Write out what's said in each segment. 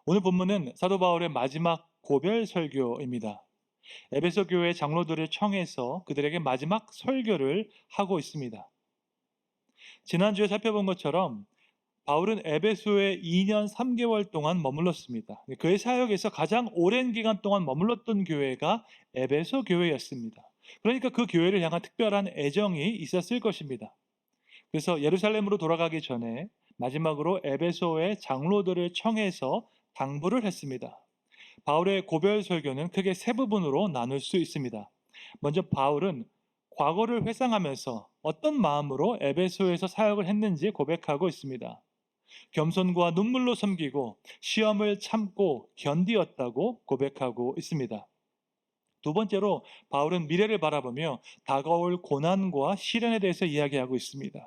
오늘 본문은 사도 바울의 마지막 고별 설교입니다. 에베소 교회 장로들을 청해서 그들에게 마지막 설교를 하고 있습니다. 지난주에 살펴본 것처럼 바울은 에베소에 2년 3개월 동안 머물렀습니다. 그의 사역에서 가장 오랜 기간 동안 머물렀던 교회가 에베소 교회였습니다. 그러니까 그 교회를 향한 특별한 애정이 있었을 것입니다. 그래서 예루살렘으로 돌아가기 전에 마지막으로 에베소의 장로들을 청해서 당부를 했습니다. 바울의 고별 설교는 크게 세 부분으로 나눌 수 있습니다. 먼저 바울은 과거를 회상하면서 어떤 마음으로 에베소에서 사역을 했는지 고백하고 있습니다. 겸손과 눈물로 섬기고 시험을 참고 견디었다고 고백하고 있습니다. 두 번째로 바울은 미래를 바라보며 다가올 고난과 시련에 대해서 이야기하고 있습니다.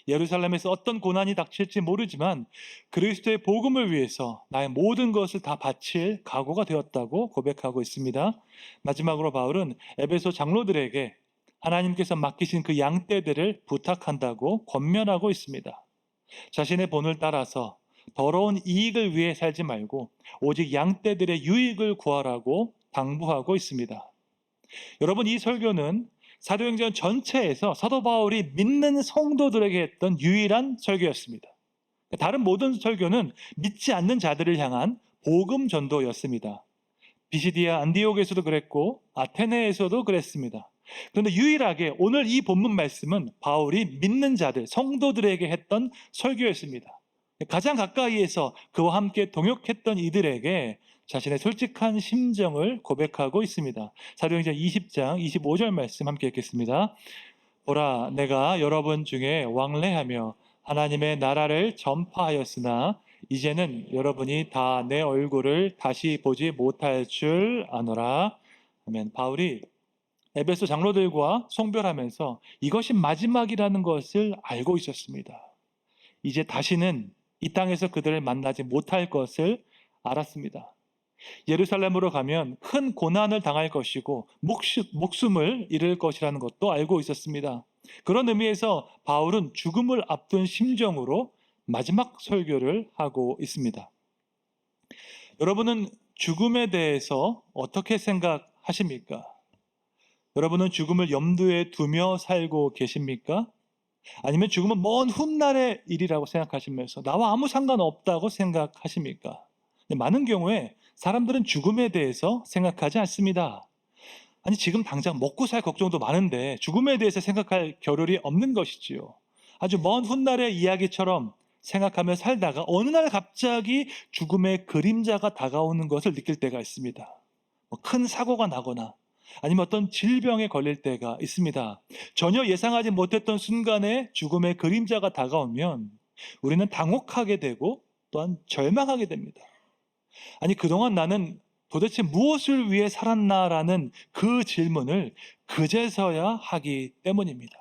예루살렘에서 어떤 고난이 닥칠지 모르지만 그리스도의 복음을 위해서 나의 모든 것을 다 바칠 각오가 되었다고 고백하고 있습니다. 마지막으로 바울은 에베소 장로들에게 하나님께서 맡기신 그 양떼들을 부탁한다고 권면하고 있습니다. 자신의 본을 따라서 더러운 이익을 위해 살지 말고 오직 양떼들의 유익을 구하라고 당부하고 있습니다. 여러분, 이 설교는 사도행전 전체에서 사도 바울이 믿는 성도들에게 했던 유일한 설교였습니다. 다른 모든 설교는 믿지 않는 자들을 향한 복음 전도였습니다. 비시디아 안디옥에서도 그랬고 아테네에서도 그랬습니다. 그런데 유일하게 오늘 이 본문 말씀은 바울이 믿는 자들, 성도들에게 했던 설교였습니다. 가장 가까이에서 그와 함께 동역했던 이들에게 자신의 솔직한 심정을 고백하고 있습니다. 사도행전 20장 25절 말씀 함께 읽겠습니다. 보라, 내가 여러분 중에 왕래하며 하나님의 나라를 전파하였으나 이제는 여러분이 다 내 얼굴을 다시 보지 못할 줄 아노라. 아멘. 바울이 에베소 장로들과 송별하면서 이것이 마지막이라는 것을 알고 있었습니다. 이제 다시는 이 땅에서 그들을 만나지 못할 것을 알았습니다. 예루살렘으로 가면 큰 고난을 당할 것이고 목숨을 잃을 것이라는 것도 알고 있었습니다. 그런 의미에서 바울은 죽음을 앞둔 심정으로 마지막 설교를 하고 있습니다. 여러분은 죽음에 대해서 어떻게 생각하십니까? 여러분은 죽음을 염두에 두며 살고 계십니까? 아니면 죽음은 먼 훗날의 일이라고 생각하시면서 나와 아무 상관없다고 생각하십니까? 많은 경우에 사람들은 죽음에 대해서 생각하지 않습니다. 아니, 지금 당장 먹고 살 걱정도 많은데 죽음에 대해서 생각할 겨를이 없는 것이지요. 아주 먼 훗날의 이야기처럼 생각하며 살다가 어느 날 갑자기 죽음의 그림자가 다가오는 것을 느낄 때가 있습니다. 큰 사고가 나거나 아니면 어떤 질병에 걸릴 때가 있습니다. 전혀 예상하지 못했던 순간에 죽음의 그림자가 다가오면 우리는 당혹하게 되고 또한 절망하게 됩니다. 아니, 그동안 나는 도대체 무엇을 위해 살았나라는 그 질문을 그제서야 하기 때문입니다.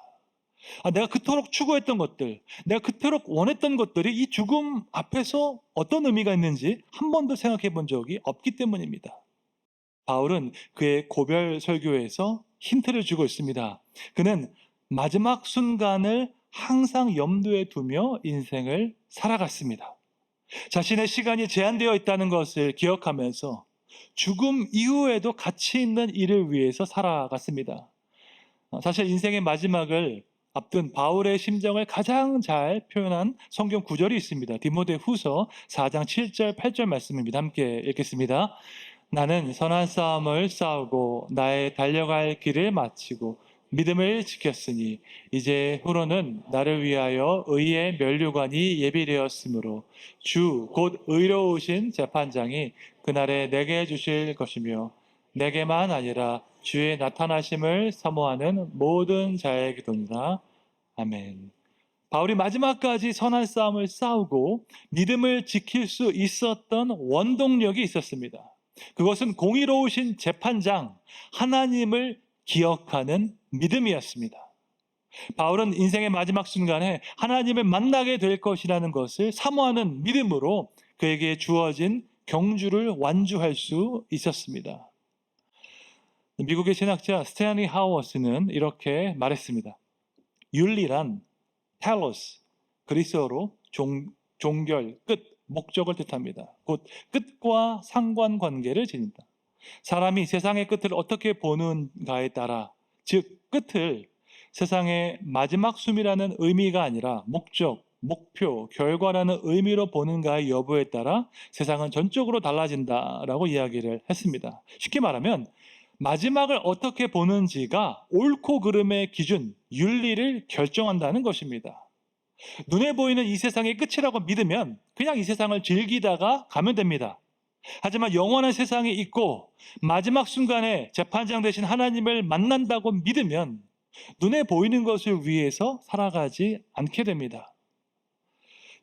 내가 그토록 추구했던 것들, 내가 그토록 원했던 것들이 이 죽음 앞에서 어떤 의미가 있는지 한 번도 생각해 본 적이 없기 때문입니다. 바울은 그의 고별 설교에서 힌트를 주고 있습니다. 그는 마지막 순간을 항상 염두에 두며 인생을 살아갔습니다. 자신의 시간이 제한되어 있다는 것을 기억하면서 죽음 이후에도 가치 있는 일을 위해서 살아갔습니다. 사실 인생의 마지막을 앞둔 바울의 심정을 가장 잘 표현한 성경 구절이 있습니다. 디모데 후서 4장 7절 8절 말씀입니다. 함께 읽겠습니다. 나는 선한 싸움을 싸우고 나의 달려갈 길을 마치고 믿음을 지켰으니 이제 후로는 나를 위하여 의의 면류관이 예비되었으므로 주 곧 의로우신 재판장이 그날에 내게 주실 것이며 내게만 아니라 주의 나타나심을 사모하는 모든 자에게도니라. 아멘. 바울이 마지막까지 선한 싸움을 싸우고 믿음을 지킬 수 있었던 원동력이 있었습니다. 그것은 공의로우신 재판장 하나님을 기억하는 믿음이었습니다. 바울은 인생의 마지막 순간에 하나님을 만나게 될 것이라는 것을 사모하는 믿음으로 그에게 주어진 경주를 완주할 수 있었습니다. 미국의 신학자 스탠리 하워스는 이렇게 말했습니다. 윤리란 텔로스, 그리스어로 종결, 끝, 목적을 뜻합니다. 곧 끝과 상관관계를 지닌다. 사람이 세상의 끝을 어떻게 보는가에 따라, 즉 끝을 세상의 마지막 숨이라는 의미가 아니라 목적, 목표, 결과라는 의미로 보는가의 여부에 따라 세상은 전적으로 달라진다라고 이야기를 했습니다. 쉽게 말하면 마지막을 어떻게 보는지가 옳고 그름의 기준, 윤리를 결정한다는 것입니다. 눈에 보이는 이 세상의 끝이라고 믿으면 그냥 이 세상을 즐기다가 가면 됩니다. 하지만 영원한 세상이 있고 마지막 순간에 재판장 되신 하나님을 만난다고 믿으면 눈에 보이는 것을 위해서 살아가지 않게 됩니다.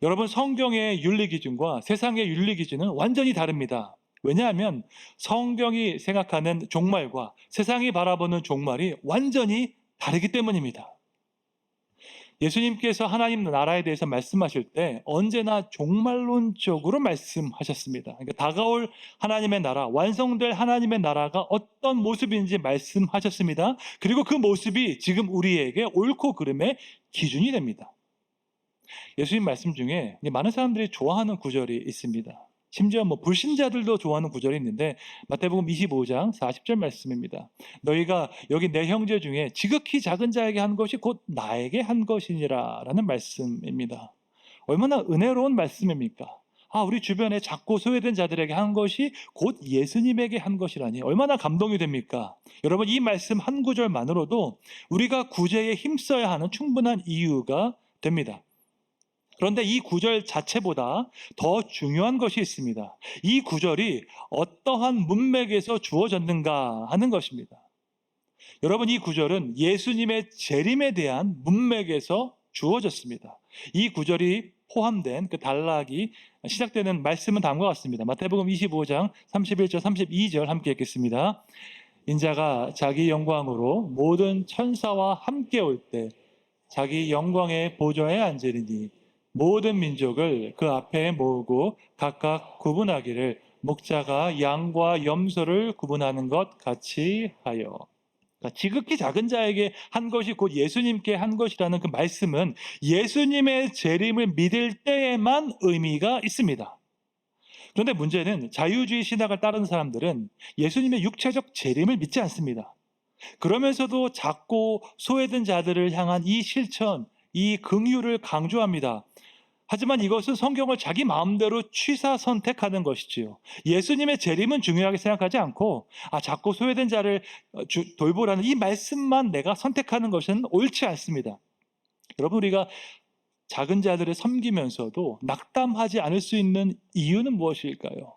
여러분, 성경의 윤리 기준과 세상의 윤리 기준은 완전히 다릅니다. 왜냐하면 성경이 생각하는 종말과 세상이 바라보는 종말이 완전히 다르기 때문입니다. 예수님께서 하나님 나라에 대해서 말씀하실 때 언제나 종말론적으로 말씀하셨습니다. 그러니까 다가올 하나님의 나라, 완성될 하나님의 나라가 어떤 모습인지 말씀하셨습니다. 그리고 그 모습이 지금 우리에게 옳고 그름의 기준이 됩니다. 예수님 말씀 중에 많은 사람들이 좋아하는 구절이 있습니다. 심지어 불신자들도 좋아하는 구절이 있는데 마태복음 25장 40절 말씀입니다. 너희가 여기 내 형제 중에 지극히 작은 자에게 한 것이 곧 나에게 한 것이니라 라는 말씀입니다. 얼마나 은혜로운 말씀입니까? 우리 주변에 작고 소외된 자들에게 한 것이 곧 예수님에게 한 것이라니 얼마나 감동이 됩니까? 여러분, 이 말씀 한 구절만으로도 우리가 구제에 힘써야 하는 충분한 이유가 됩니다. 그런데 이 구절 자체보다 더 중요한 것이 있습니다. 이 구절이 어떠한 문맥에서 주어졌는가 하는 것입니다. 여러분, 이 구절은 예수님의 재림에 대한 문맥에서 주어졌습니다. 이 구절이 포함된 그 단락이 시작되는 말씀은 다음과 같습니다. 마태복음 25장 31절 32절 함께 읽겠습니다. 인자가 자기 영광으로 모든 천사와 함께 올 때 자기 영광의 보좌에 앉으리니 모든 민족을 그 앞에 모으고 각각 구분하기를 목자가 양과 염소를 구분하는 것 같이 하여. 그러니까 지극히 작은 자에게 한 것이 곧 예수님께 한 것이라는 그 말씀은 예수님의 재림을 믿을 때에만 의미가 있습니다. 그런데 문제는 자유주의 신학을 따르는 사람들은 예수님의 육체적 재림을 믿지 않습니다. 그러면서도 작고 소외된 자들을 향한 이 실천, 이 긍휼을 강조합니다. 하지만 이것은 성경을 자기 마음대로 취사 선택하는 것이지요. 예수님의 재림은 중요하게 생각하지 않고 작고 소외된 자를 돌보라는 이 말씀만 내가 선택하는 것은 옳지 않습니다. 여러분, 우리가 작은 자들을 섬기면서도 낙담하지 않을 수 있는 이유는 무엇일까요?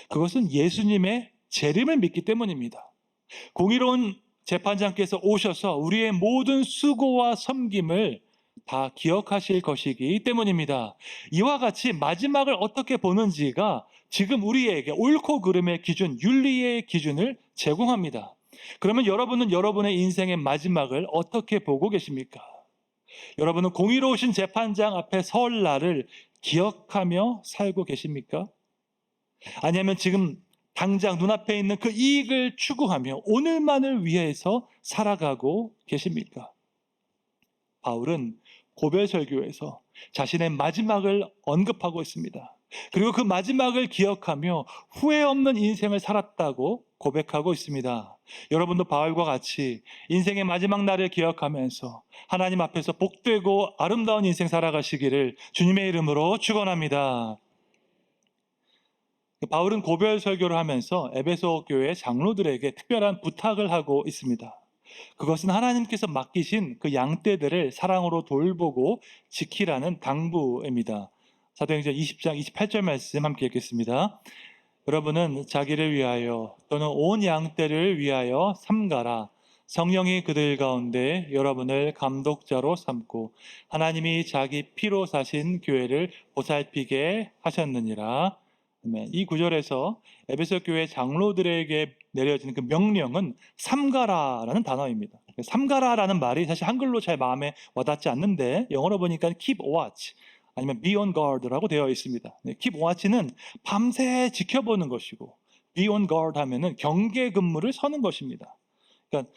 그것은 예수님의 재림을 믿기 때문입니다. 공의로운 재판장께서 오셔서 우리의 모든 수고와 섬김을 다 기억하실 것이기 때문입니다. 이와 같이 마지막을 어떻게 보는지가 지금 우리에게 옳고 그름의 기준, 윤리의 기준을 제공합니다. 그러면 여러분은 여러분의 인생의 마지막을 어떻게 보고 계십니까? 여러분은 공의로우신 재판장 앞에 설 날을 기억하며 살고 계십니까? 아니면 지금 당장 눈앞에 있는 그 이익을 추구하며 오늘만을 위해서 살아가고 계십니까? 바울은 고별설교에서 자신의 마지막을 언급하고 있습니다. 그리고 그 마지막을 기억하며 후회 없는 인생을 살았다고 고백하고 있습니다. 여러분도 바울과 같이 인생의 마지막 날을 기억하면서 하나님 앞에서 복되고 아름다운 인생 살아가시기를 주님의 이름으로 축원합니다. 바울은 고별설교를 하면서 에베소 교회 장로들에게 특별한 부탁을 하고 있습니다. 그것은 하나님께서 맡기신 그 양떼들을 사랑으로 돌보고 지키라는 당부입니다. 사도행전 20장 28절 말씀 함께 읽겠습니다. 여러분은 자기를 위하여 또는 온 양떼를 위하여 삼가라. 성령이 그들 가운데 여러분을 감독자로 삼고 하나님이 자기 피로 사신 교회를 보살피게 하셨느니라. 이 구절에서 에베소 교회 장로들에게 내려지는 그 명령은 삼가라라는 단어입니다. 삼가라라는 말이 사실 한글로 잘 마음에 와닿지 않는데 영어로 보니까 keep watch 아니면 be on guard라고 되어 있습니다. keep watch는 밤새 지켜보는 것이고 be on guard 하면은 경계 근무를 서는 것입니다. 그러니까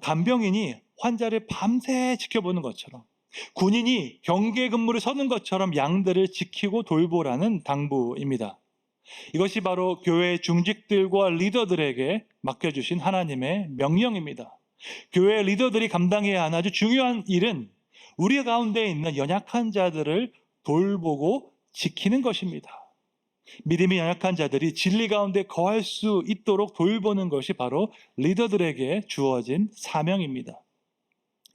간병인이 환자를 밤새 지켜보는 것처럼 군인이 경계 근무를 서는 것처럼 양들을 지키고 돌보라는 당부입니다. 이것이 바로 교회 중직들과 리더들에게 맡겨주신 하나님의 명령입니다. 교회 리더들이 감당해야 하는 아주 중요한 일은 우리 가운데 있는 연약한 자들을 돌보고 지키는 것입니다. 믿음이 연약한 자들이 진리 가운데 거할 수 있도록 돌보는 것이 바로 리더들에게 주어진 사명입니다.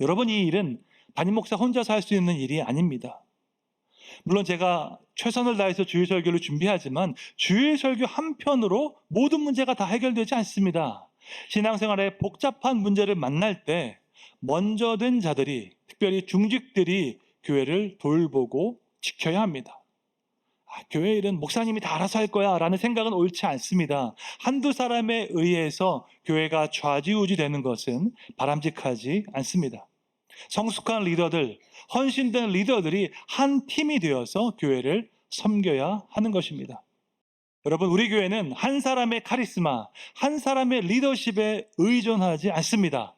여러분, 이 일은 담임 목사 혼자서 할 수 있는 일이 아닙니다. 물론 제가 최선을 다해서 주일 설교를 준비하지만 주일 설교 한편으로 모든 문제가 다 해결되지 않습니다. 신앙생활에 복잡한 문제를 만날 때 먼저 든 자들이, 특별히 중직들이 교회를 돌보고 지켜야 합니다. 교회 일은 목사님이 다 알아서 할 거야 라는 생각은 옳지 않습니다. 한두 사람에 의해서 교회가 좌지우지 되는 것은 바람직하지 않습니다. 성숙한 리더들, 헌신된 리더들이 한 팀이 되어서 교회를 섬겨야 하는 것입니다. 여러분, 우리 교회는 한 사람의 카리스마, 한 사람의 리더십에 의존하지 않습니다.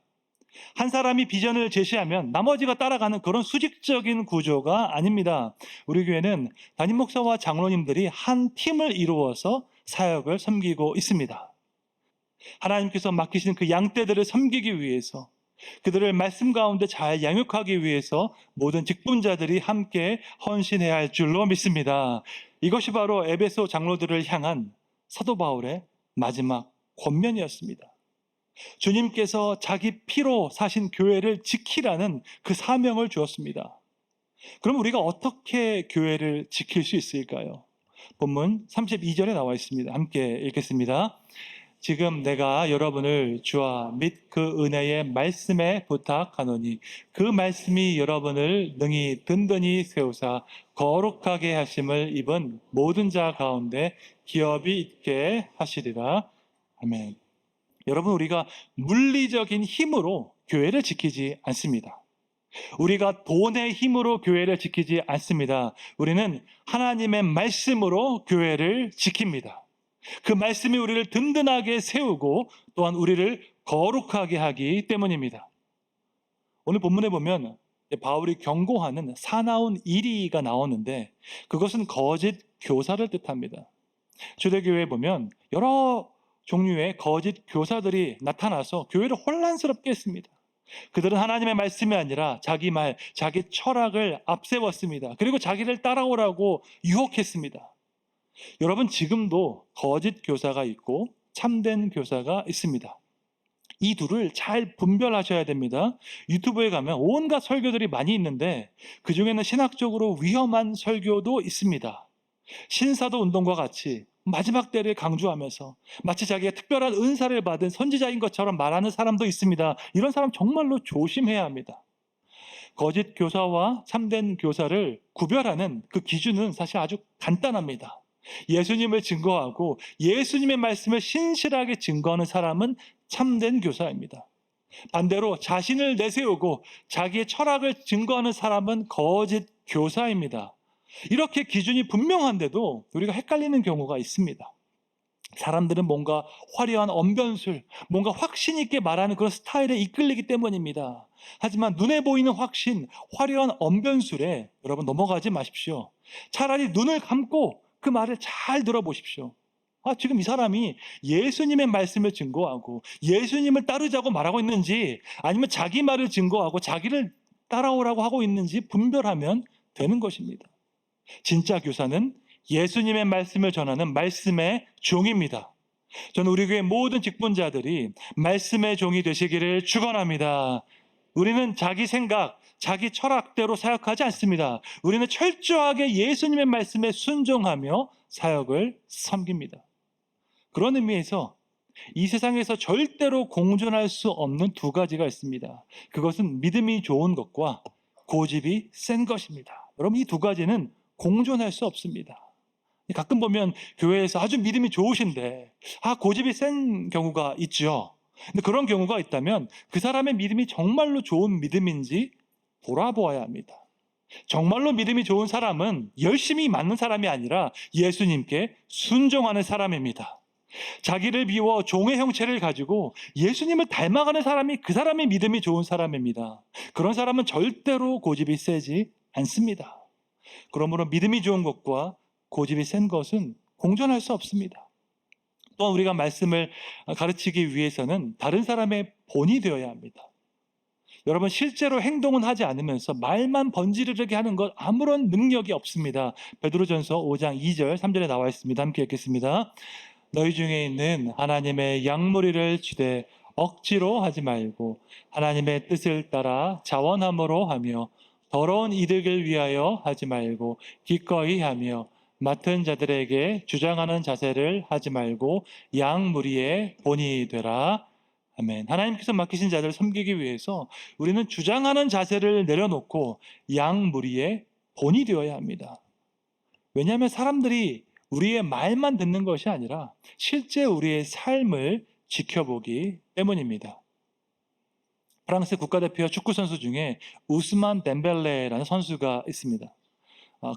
한 사람이 비전을 제시하면 나머지가 따라가는 그런 수직적인 구조가 아닙니다. 우리 교회는 담임 목사와 장로님들이 한 팀을 이루어서 사역을 섬기고 있습니다. 하나님께서 맡기신 그 양떼들을 섬기기 위해서, 그들을 말씀 가운데 잘 양육하기 위해서 모든 직분자들이 함께 헌신해야 할 줄로 믿습니다. 이것이 바로 에베소 장로들을 향한 사도 바울의 마지막 권면이었습니다. 주님께서 자기 피로 사신 교회를 지키라는 그 사명을 주었습니다. 그럼 우리가 어떻게 교회를 지킬 수 있을까요? 본문 32절에 나와 있습니다. 함께 읽겠습니다. 지금 내가 여러분을 주와 및 그 은혜의 말씀에 부탁하노니 그 말씀이 여러분을 능히 든든히 세우사 거룩하게 하심을 입은 모든 자 가운데 기업이 있게 하시리라. 아멘. 여러분, 우리가 물리적인 힘으로 교회를 지키지 않습니다. 우리가 돈의 힘으로 교회를 지키지 않습니다. 우리는 하나님의 말씀으로 교회를 지킵니다. 그 말씀이 우리를 든든하게 세우고 또한 우리를 거룩하게 하기 때문입니다. 오늘 본문에 보면 바울이 경고하는 사나운 이리가 나오는데 그것은 거짓 교사를 뜻합니다. 초대교회에 보면 여러 종류의 거짓 교사들이 나타나서 교회를 혼란스럽게 했습니다. 그들은 하나님의 말씀이 아니라 자기 말, 자기 철학을 앞세웠습니다. 그리고 자기를 따라오라고 유혹했습니다. 여러분, 지금도 거짓 교사가 있고 참된 교사가 있습니다. 이 둘을 잘 분별하셔야 됩니다. 유튜브에 가면 온갖 설교들이 많이 있는데 그 중에는 신학적으로 위험한 설교도 있습니다. 신사도 운동과 같이 마지막 때를 강조하면서 마치 자기가 특별한 은사를 받은 선지자인 것처럼 말하는 사람도 있습니다. 이런 사람 정말로 조심해야 합니다. 거짓 교사와 참된 교사를 구별하는 그 기준은 사실 아주 간단합니다. 예수님을 증거하고 예수님의 말씀을 신실하게 증거하는 사람은 참된 교사입니다. 반대로 자신을 내세우고 자기의 철학을 증거하는 사람은 거짓 교사입니다. 이렇게 기준이 분명한데도 우리가 헷갈리는 경우가 있습니다. 사람들은 뭔가 화려한 언변술, 뭔가 확신 있게 말하는 그런 스타일에 이끌리기 때문입니다. 하지만 눈에 보이는 확신, 화려한 언변술에 여러분 넘어가지 마십시오. 차라리 눈을 감고 그 말을 잘 들어보십시오. 지금 이 사람이 예수님의 말씀을 증거하고 예수님을 따르자고 말하고 있는지 아니면 자기 말을 증거하고 자기를 따라오라고 하고 있는지 분별하면 되는 것입니다. 진짜 교사는 예수님의 말씀을 전하는 말씀의 종입니다. 저는 우리 교회 모든 직분자들이 말씀의 종이 되시기를 축원합니다. 우리는 자기 생각, 자기 철학대로 사역하지 않습니다. 우리는 철저하게 예수님의 말씀에 순종하며 사역을 섬깁니다. 그런 의미에서 이 세상에서 절대로 공존할 수 없는 두 가지가 있습니다. 그것은 믿음이 좋은 것과 고집이 센 것입니다. 여러분, 이 두 가지는 공존할 수 없습니다. 가끔 보면 교회에서 아주 믿음이 좋으신데 고집이 센 경우가 있죠. 근데 그런 경우가 있다면 그 사람의 믿음이 정말로 좋은 믿음인지 돌아보아야 합니다. 정말로 믿음이 좋은 사람은 열심히 맞는 사람이 아니라 예수님께 순종하는 사람입니다. 자기를 비워 종의 형체를 가지고 예수님을 닮아가는 사람이 그 사람의 믿음이 좋은 사람입니다. 그런 사람은 절대로 고집이 세지 않습니다. 그러므로 믿음이 좋은 것과 고집이 센 것은 공존할 수 없습니다. 또한 우리가 말씀을 가르치기 위해서는 다른 사람의 본이 되어야 합니다. 여러분, 실제로 행동은 하지 않으면서 말만 번지르르게 하는 것 아무런 능력이 없습니다. 베드로전서 5장 2절 3절에 나와 있습니다. 함께 읽겠습니다. 너희 중에 있는 하나님의 양무리를 쥐되 억지로 하지 말고 하나님의 뜻을 따라 자원함으로 하며 더러운 이득을 위하여 하지 말고 기꺼이 하며 맡은 자들에게 주장하는 자세를 하지 말고 양무리의 본이 되라. 아멘. 하나님께서 맡기신 자들을 섬기기 위해서 우리는 주장하는 자세를 내려놓고 양무리의 본이 되어야 합니다. 왜냐하면 사람들이 우리의 말만 듣는 것이 아니라 실제 우리의 삶을 지켜보기 때문입니다. 프랑스 국가대표 축구선수 중에 우스만 덴벨레라는 선수가 있습니다.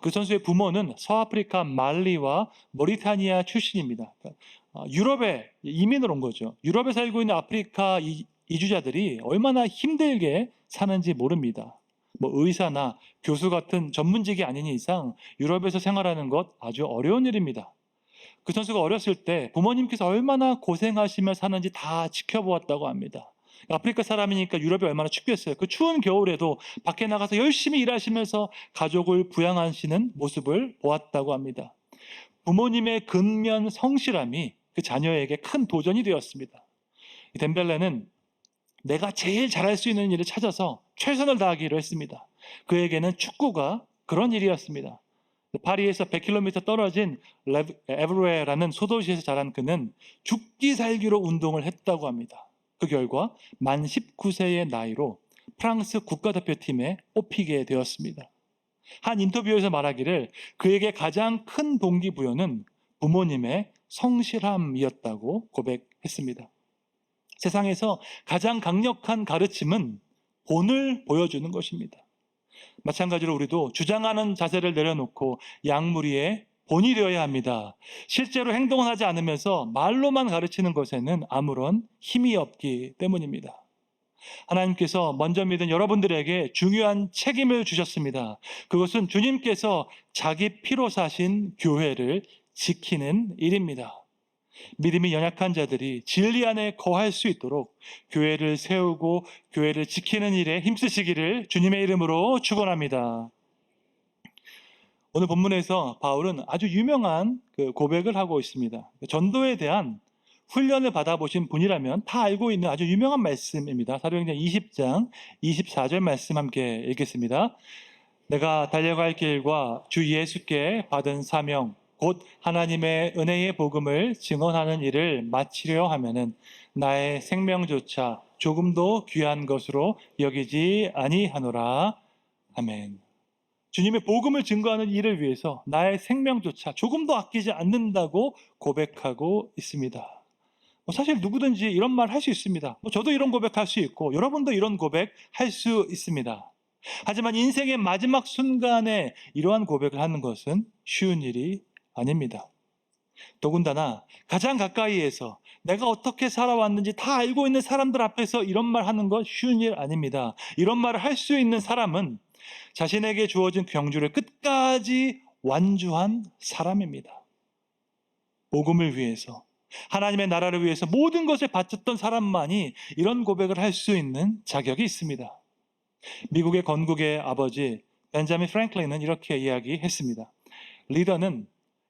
그 선수의 부모는 서아프리카 말리와 모리타니아 출신입니다. 유럽에 이민을 온 거죠. 유럽에 살고 있는 아프리카 이주자들이 얼마나 힘들게 사는지 모릅니다. 의사나 교수 같은 전문직이 아닌 이상 유럽에서 생활하는 것 아주 어려운 일입니다. 그 선수가 어렸을 때 부모님께서 얼마나 고생하시며 사는지 다 지켜보았다고 합니다. 아프리카 사람이니까 유럽이 얼마나 춥겠어요. 그 추운 겨울에도 밖에 나가서 열심히 일하시면서 가족을 부양하시는 모습을 보았다고 합니다. 부모님의 근면 성실함이 그 자녀에게 큰 도전이 되었습니다. 덴벨레는 내가 제일 잘할 수 있는 일을 찾아서 최선을 다하기로 했습니다. 그에게는 축구가 그런 일이었습니다. 파리에서 100km 떨어진 에브로에라는 소도시에서 자란 그는 죽기 살기로 운동을 했다고 합니다. 그 결과 만 19세의 나이로 프랑스 국가대표팀에 뽑히게 되었습니다. 한 인터뷰에서 말하기를 그에게 가장 큰 동기부여는 부모님의 성실함이었다고 고백했습니다. 세상에서 가장 강력한 가르침은 본을 보여주는 것입니다. 마찬가지로 우리도 주장하는 자세를 내려놓고 양무리의 본이 되어야 합니다. 실제로 행동을 하지 않으면서 말로만 가르치는 것에는 아무런 힘이 없기 때문입니다. 하나님께서 먼저 믿은 여러분들에게 중요한 책임을 주셨습니다. 그것은 주님께서 자기 피로 사신 교회를 지키는 일입니다. 믿음이 연약한 자들이 진리 안에 거할 수 있도록 교회를 세우고 교회를 지키는 일에 힘쓰시기를 주님의 이름으로 축원합니다. 오늘 본문에서 바울은 아주 유명한 고백을 하고 있습니다. 전도에 대한 훈련을 받아보신 분이라면 다 알고 있는 아주 유명한 말씀입니다. 사도행전 20장 24절 말씀 함께 읽겠습니다. 내가 달려갈 길과 주 예수께 받은 사명 곧 하나님의 은혜의 복음을 증언하는 일을 마치려 하면은 나의 생명조차 조금도 귀한 것으로 여기지 아니하노라. 아멘. 주님의 복음을 증거하는 일을 위해서 나의 생명조차 조금도 아끼지 않는다고 고백하고 있습니다. 사실 누구든지 이런 말 할 수 있습니다. 저도 이런 고백할 수 있고 여러분도 이런 고백할 수 있습니다. 하지만 인생의 마지막 순간에 이러한 고백을 하는 것은 쉬운 일이 아닙니다. 더군다나 가장 가까이에서 내가 어떻게 살아왔는지 다 알고 있는 사람들 앞에서 이런 말 하는 것 쉬운 일 아닙니다. 이런 말을 할 수 있는 사람은 자신에게 주어진 경주를 끝까지 완주한 사람입니다. 복음을 위해서, 하나님의 나라를 위해서 모든 것을 바쳤던 사람만이 이런 고백을 할 수 있는 자격이 있습니다. 미국의 건국의 아버지 벤자민 프랭클린은 이렇게 이야기했습니다. 리더는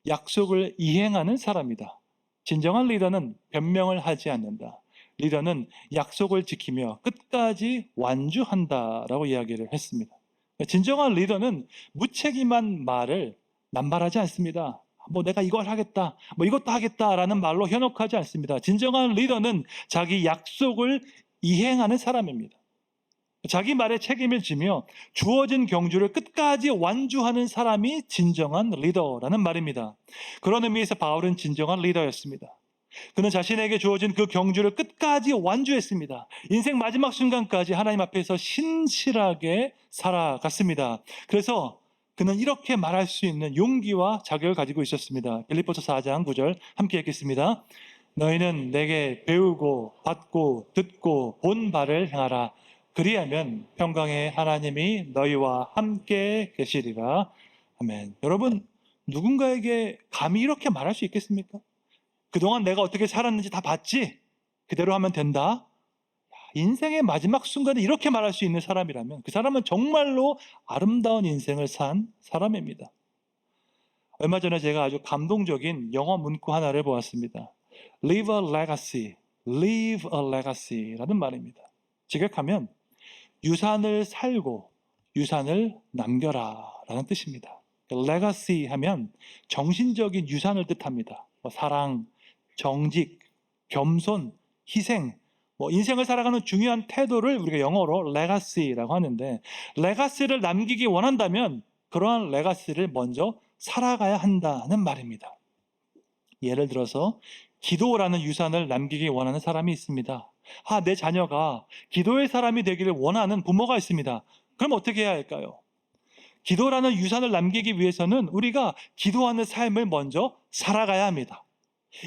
약속을 이행하는 사람이다. 진정한 리더는 변명을 하지 않는다. 리더는 약속을 지키며 끝까지 완주한다라고 이야기를 했습니다. 진정한 리더는 무책임한 말을 남발하지 않습니다. 내가 이걸 하겠다, 이것도 하겠다라는 말로 현혹하지 않습니다. 진정한 리더는 자기 약속을 이행하는 사람입니다. 자기 말에 책임을 지며 주어진 경주를 끝까지 완주하는 사람이 진정한 리더라는 말입니다. 그런 의미에서 바울은 진정한 리더였습니다. 그는 자신에게 주어진 그 경주를 끝까지 완주했습니다. 인생 마지막 순간까지 하나님 앞에서 신실하게 살아갔습니다. 그래서 그는 이렇게 말할 수 있는 용기와 자격을 가지고 있었습니다. 빌립보서 4장 9절 함께 읽겠습니다. 너희는 내게 배우고 받고 듣고 본 바를 행하라. 그리하면 평강의 하나님이 너희와 함께 계시리라. 아멘. 여러분, 누군가에게 감히 이렇게 말할 수 있겠습니까? 그동안 내가 어떻게 살았는지 다 봤지? 그대로 하면 된다? 인생의 마지막 순간에 이렇게 말할 수 있는 사람이라면 그 사람은 정말로 아름다운 인생을 산 사람입니다. 얼마 전에 제가 아주 감동적인 영어 문구 하나를 보았습니다. Leave a legacy, leave a legacy라는 말입니다. 직역하면 유산을 살고 유산을 남겨라 라는 뜻입니다. legacy 하면 정신적인 유산을 뜻합니다. 사랑, 정직, 겸손, 희생, 인생을 살아가는 중요한 태도를 우리가 영어로 legacy라고 하는데, legacy를 남기기 원한다면 그러한 legacy를 먼저 살아가야 한다는 말입니다. 예를 들어서 기도라는 유산을 남기기 원하는 사람이 있습니다. 내 자녀가 기도의 사람이 되기를 원하는 부모가 있습니다. 그럼 어떻게 해야 할까요? 기도라는 유산을 남기기 위해서는 우리가 기도하는 삶을 먼저 살아가야 합니다.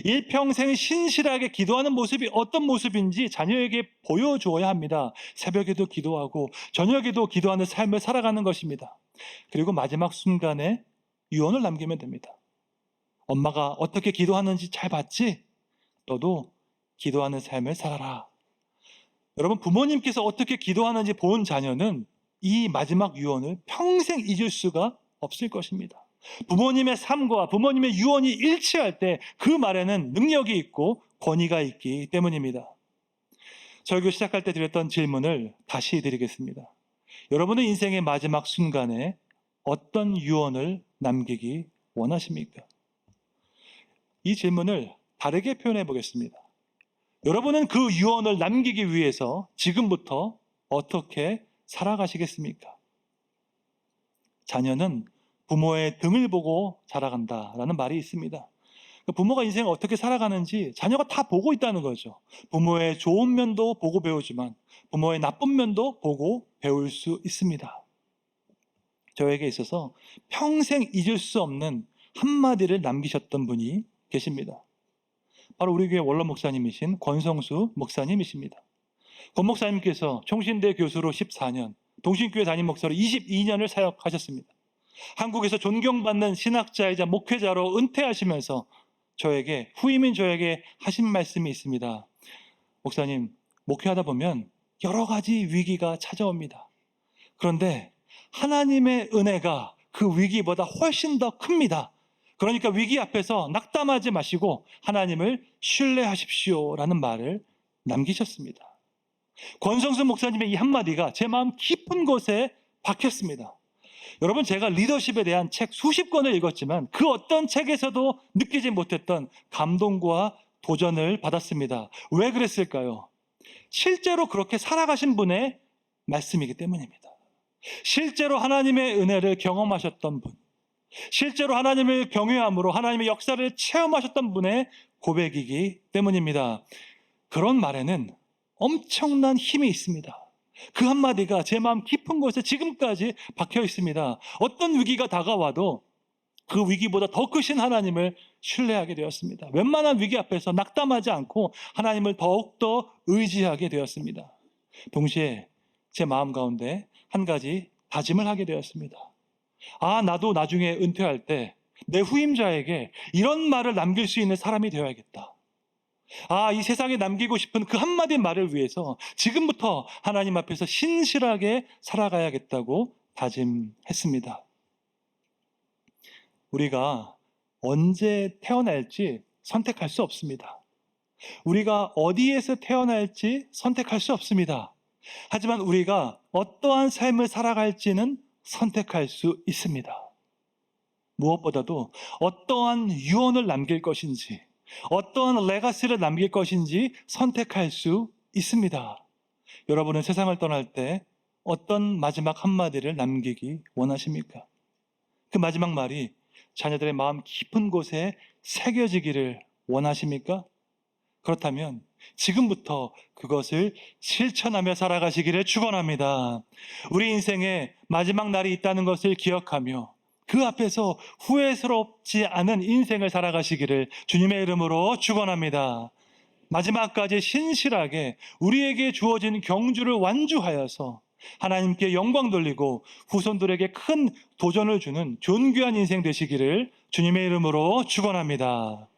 일평생 신실하게 기도하는 모습이 어떤 모습인지 자녀에게 보여주어야 합니다. 새벽에도 기도하고 저녁에도 기도하는 삶을 살아가는 것입니다. 그리고 마지막 순간에 유언을 남기면 됩니다. 엄마가 어떻게 기도하는지 잘 봤지? 너도 기도하는 삶을 살아라. 여러분, 부모님께서 어떻게 기도하는지 본 자녀는 이 마지막 유언을 평생 잊을 수가 없을 것입니다. 부모님의 삶과 부모님의 유언이 일치할 때 그 말에는 능력이 있고 권위가 있기 때문입니다. 설교 시작할 때 드렸던 질문을 다시 드리겠습니다. 여러분의 인생의 마지막 순간에 어떤 유언을 남기기 원하십니까? 이 질문을 다르게 표현해 보겠습니다. 여러분은 그 유언을 남기기 위해서 지금부터 어떻게 살아가시겠습니까? 자녀는 부모의 등을 보고 자라간다라는 말이 있습니다. 부모가 인생을 어떻게 살아가는지 자녀가 다 보고 있다는 거죠. 부모의 좋은 면도 보고 배우지만 부모의 나쁜 면도 보고 배울 수 있습니다. 저에게 있어서 평생 잊을 수 없는 한마디를 남기셨던 분이 계십니다. 바로 우리 교회 원로 목사님이신 권성수 목사님이십니다. 권 목사님께서 총신대 교수로 14년, 동신교회 담임 목사로 22년을 사역하셨습니다. 한국에서 존경받는 신학자이자 목회자로 은퇴하시면서 후임인 저에게 하신 말씀이 있습니다. 목사님, 목회하다 보면 여러 가지 위기가 찾아옵니다. 그런데 하나님의 은혜가 그 위기보다 훨씬 더 큽니다. 그러니까 위기 앞에서 낙담하지 마시고 하나님을 신뢰하십시오라는 말을 남기셨습니다. 권성수 목사님의 이 한마디가 제 마음 깊은 곳에 박혔습니다. 여러분, 제가 리더십에 대한 책 수십 권을 읽었지만 그 어떤 책에서도 느끼지 못했던 감동과 도전을 받았습니다. 왜 그랬을까요? 실제로 그렇게 살아가신 분의 말씀이기 때문입니다. 실제로 하나님의 은혜를 경험하셨던 분, 실제로 하나님을 경외함으로 하나님의 역사를 체험하셨던 분의 고백이기 때문입니다. 그런 말에는 엄청난 힘이 있습니다. 그 한마디가 제 마음 깊은 곳에 지금까지 박혀 있습니다. 어떤 위기가 다가와도 그 위기보다 더 크신 하나님을 신뢰하게 되었습니다. 웬만한 위기 앞에서 낙담하지 않고 하나님을 더욱더 의지하게 되었습니다. 동시에 제 마음 가운데 한 가지 다짐을 하게 되었습니다. 나도 나중에 은퇴할 때 내 후임자에게 이런 말을 남길 수 있는 사람이 되어야겠다. 이 세상에 남기고 싶은 그 한마디 말을 위해서 지금부터 하나님 앞에서 신실하게 살아가야겠다고 다짐했습니다. 우리가 언제 태어날지 선택할 수 없습니다. 우리가 어디에서 태어날지 선택할 수 없습니다. 하지만 우리가 어떠한 삶을 살아갈지는 선택할 수 있습니다. 무엇보다도 어떠한 유언을 남길 것인지, 어떠한 레가시를 남길 것인지 선택할 수 있습니다. 여러분은 세상을 떠날 때 어떤 마지막 한마디를 남기기 원하십니까? 그 마지막 말이 자녀들의 마음 깊은 곳에 새겨지기를 원하십니까? 그렇다면 지금부터 그것을 실천하며 살아가시기를 축원합니다. 우리 인생에 마지막 날이 있다는 것을 기억하며 그 앞에서 후회스럽지 않은 인생을 살아가시기를 주님의 이름으로 축원합니다. 마지막까지 신실하게 우리에게 주어진 경주를 완주하여서 하나님께 영광 돌리고 후손들에게 큰 도전을 주는 존귀한 인생 되시기를 주님의 이름으로 축원합니다.